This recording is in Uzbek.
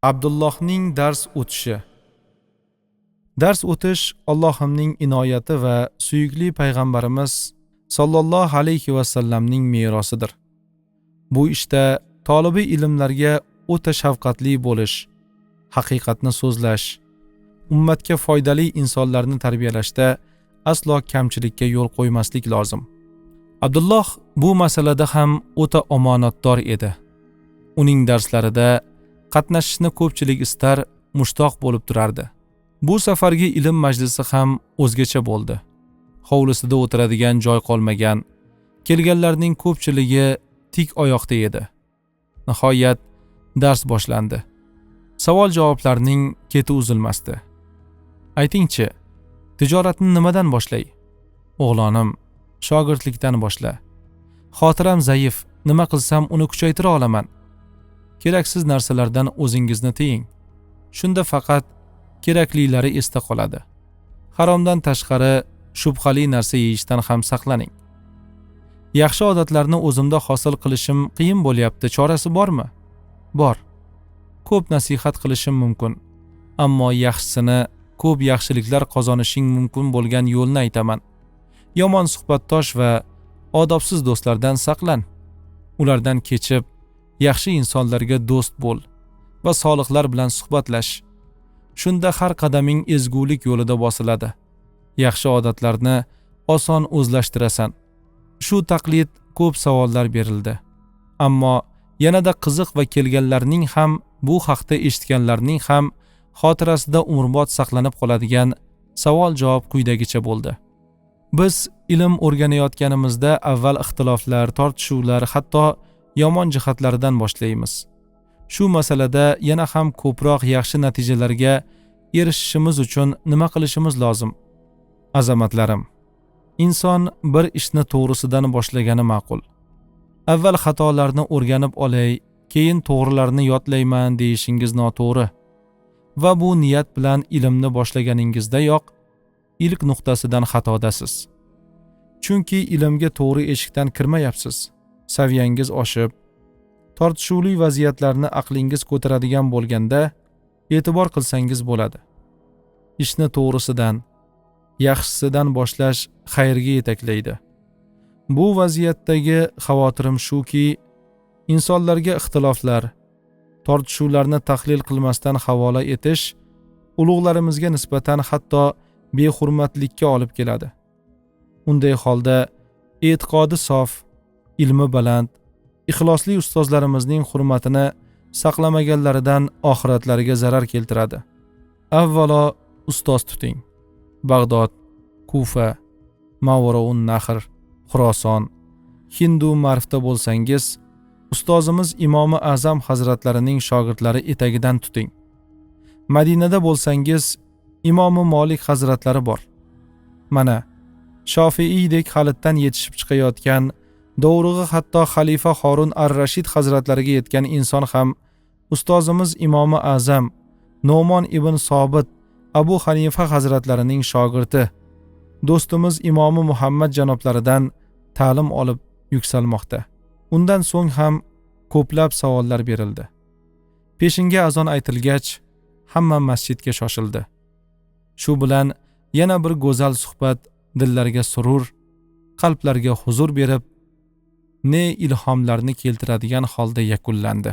Abdullohning dars o'tishi. Dars o'tish Allohimning inoyati va suyukli payg'ambarimiz sollallohu alayhi va sallamning merosidir. Bu ishda tolibi ilmlarga o'ta shafqatli bo'lish, haqiqatni so'zlash, ummatga foydali insonlarni tarbiyalashda aslo kamchilikka yo'l qo'ymaslik lozim. Abdulloh bu masalada ham o'ta omonatdor edi. Uning darslarida qatnashishni ko'pchilik istar, mushtoq bo'lib turardi. Bu safargi ilm majlisi ham o'zgacha bo'ldi. Hovlisida o'tiradigan joy qolmagan, kelganlarning ko'pchiligi tik oyoqda edi. Nihoyat dars boshlandi. Savol-javoblarning keti uzilmasdi. Aytingchi, tijoratni nimadan boshlay? O'g'lonim, shogirdlikdan boshla. Xotiram zaif, nima qilsam uni kuchaytira olaman? Keraksiz narsalardan o'zingizni tiying. Shunda faqat keraklilari esda qoladi. Haromdan tashqari shubhali narsa yeyishdan ham saqlaning. Yaxshi odatlarni o'zimda hosil qilishim qiyin bo'lyapti, chorasi bormi? Bor. Ko'p nasihat qilishim mumkin, ammo yaxshisini, ko'p yaxshiliklar qozonishing mumkin bo'lgan yo'lni aytaman. Yomon suhbatdosh va odobsiz do'stlardan saqlan. Ulardan kechib, yaxshi insonlarga do'st bo'l va solihlar bilan suhbatlash. Shunda har qadaming ezgulik yo'lida bosiladi. Yaxshi odatlarni oson o'zlashtirasan. Shu taqlid ko'p savollar berildi. Ammo yanada qiziq va kelganlarning ham, bu haqda eshitganlarning ham xotirasida umrbod saqlanib qoladigan savol-javob quyidagicha bo'ldi. Biz ilm o'rganayotganimizda avval ixtiloflar, tortishuvlar, hatto yomon jihatlaridan boshlaymiz. Shu masalada yana ham ko'proq yaxshi natijalarga erishishimiz uchun nima qilishimiz lozim? Azamatlarim, inson bir ishni to'g'risidan boshlagani ma'qul. Avval xatolarni o'rganib olay, keyin to'g'rilarni yodlayman deyishingiz noto'g'ri. Va bu niyat bilan ilmni boshlaganingizdayoq ilk nuqtasidan xatodasiz. Chunki ilmga to'g'ri eshikdan kirmayapsiz. Saviyangiz oshib, tortishuvli vaziyatlarni aqlingiz ko'taradigan bo'lganda e'tibor qilsangiz bo'ladi. Ishni to'g'risidan, yaxshisidan boshlash xayrga yetaklaydi. Bu vaziyatdagi xavotirim shuki, insonlarga ixtiloflar, tortishuvlarni tahlil qilmasdan havola etish ulug'larimizga nisbatan hatto behurmatlikka olib keladi. Unday holda e'tiqodi sof, ilmi baland, ixlosli ustozlarimizning hurmatini saqlamaganlaridan oxiratlariga zarar keltiradi. Avvalo ustoz tuting. Bag'dod, Kufa, Mavroun Nahr, Xuroson, Hindu ma'rifda bo'lsangiz, ustozimiz Imomi Azam hazratlarining shogirdlari etagidan tuting. Madinada bo'lsangiz, Imomi Molik hazratlari bor. Mana Shofiiydek xalitdan yetishib chiqayotgan, dovrug'i hatto xalifa Horun ar-Rashid hazratlariga yetgan inson ham ustozimiz Imomi Azam Nu'mon ibn Sobit Abu Hanifa hazratlarining shogirdi, do'stimiz Imomi Muhammad janoblaridan ta'lim olib yuksalmoqda. Undan so'ng ham ko'plab savollar berildi. Peshinga azon aytilgach, hamma masjidga shoshildi. Shu bilan yana bir go'zal suhbat dillarga surur, qalblarga huzur berib, ne ilhomlarni keltiradigan holda yakunlandi.